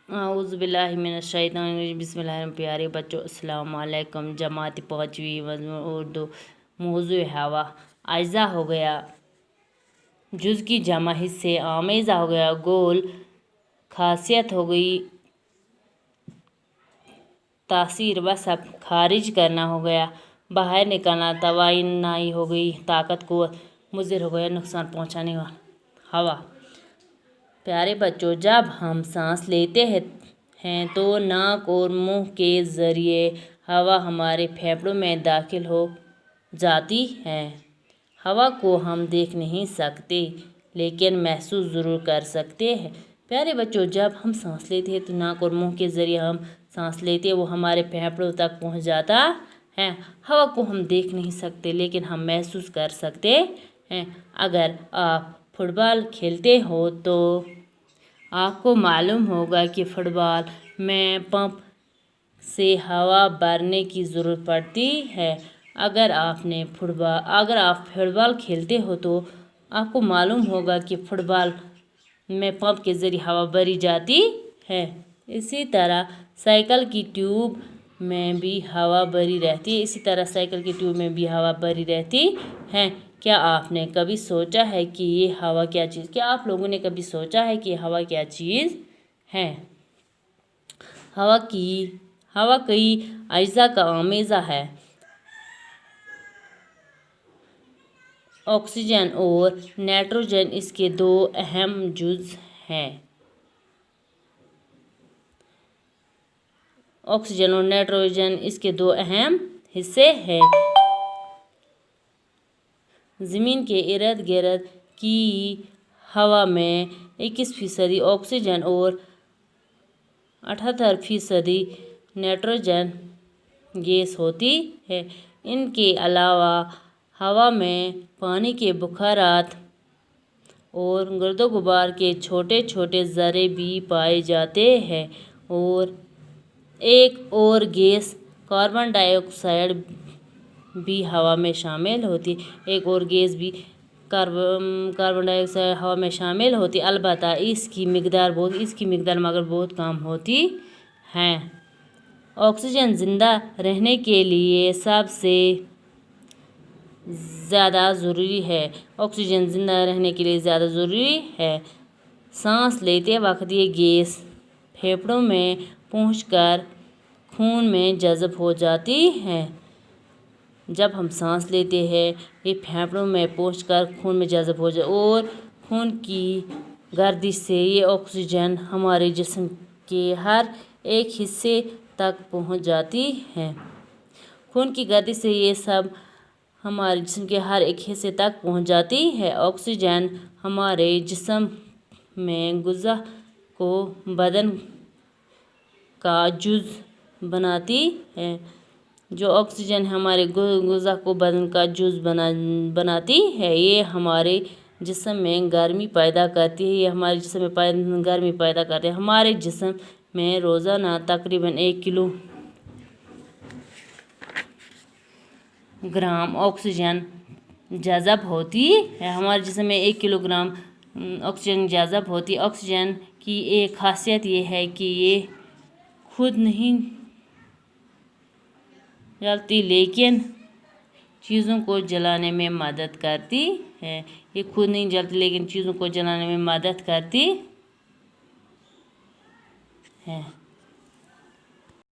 औज़ु बिल्लाहि मिनश शैतानिर रजीम। बिस्मिल्लाहिर्रहमानिर्रहीम। प्यारे बच्चों, अस्सलाम वालेकुम। जमात पाँचवीं मज़मून उर्दू। मौज़ू हवा। अज्ज़ा हो गया जुज़ की जमा हिस्से। आमेज़ा हो गया गोल। खासियत हो गई तासीर वसफ़ खारिज करना हो गया बाहर निकालना। तवानाई हो गई ताकत कुव्वत। मुज़िर हो गया नुकसान पहुँचाने वाला। हवा। प्यारे बच्चों, जब हम सांस लेते हैं तो नाक और मुंह के ज़रिए हवा हमारे फेफड़ों में दाखिल हो जाती है। हवा को हम देख नहीं सकते लेकिन महसूस ज़रूर कर सकते हैं। प्यारे बच्चों, जब हम सांस लेते हैं तो नाक और मुंह के ज़रिए हम सांस लेते हैं, वो हमारे फेफड़ों तक पहुंच जाता है। हवा को हम देख नहीं सकते लेकिन हम महसूस कर सकते हैं। अगर आप फुटबॉल खेलते हो तो आपको मालूम होगा कि फुटबॉल में पंप से हवा भरने की ज़रूरत पड़ती है। अगर आप फुटबॉल खेलते हो तो आपको मालूम होगा कि फुटबॉल में पंप के ज़रिए हवा भरी जाती है। इसी तरह साइकिल की ट्यूब में भी हवा भरी रहती है। क्या आप लोगों ने कभी सोचा है कि हवा क्या चीज़ है? हवा कई अज्जा का आमेज़ा है। ऑक्सीजन और नाइट्रोजन इसके दो अहम जुज़ हैं। ऑक्सीजन और नाइट्रोजन इसके दो अहम हिस्से हैं। ज़मीन के इर्द गिर्द की हवा में 21% ऑक्सीजन और 78% नाइट्रोजन गैस होती है। इनके अलावा हवा में पानी के बुखारात और गर्दो गुबार के छोटे छोटे ज़र्रे भी पाए जाते हैं और एक और गैस कार्बन डाइऑक्साइड भी हवा में शामिल होती अलबत्ता इसकी मिकदार मगर बहुत कम होती है। ऑक्सीजन जिंदा रहने के लिए सबसे ज़्यादा ज़रूरी है। सांस लेते वक्त ये गैस फेफड़ों में पहुंचकर खून में जज़ब हो जाती है। जब हम सांस लेते हैं ये फेफड़ों में पहुंचकर खून में जज़ब हो जाती है और खून की गर्दिश से ये ऑक्सीजन हमारे जिस्म के हर एक हिस्से तक पहुंच जाती है। खून की गर्दिश से ये सब हमारे जिस्म के हर एक हिस्से तक पहुंच जाती है। ऑक्सीजन हमारे जिस्म में ग़िज़ा को बदन का जुज़ बनाती है। जो ऑक्सीजन हमारे ग़िज़ा को बदन का जुज़ बनाती है, ये हमारे जिस्म में गर्मी पैदा करती है। हमारे जिस्म में रोज़ाना तकरीबन 1 किलोग्राम ऑक्सीजन जज़ब होती है। ऑक्सीजन की एक खासियत ये है कि ये खुद नहीं जलती लेकिन चीज़ों को जलाने में मदद करती है।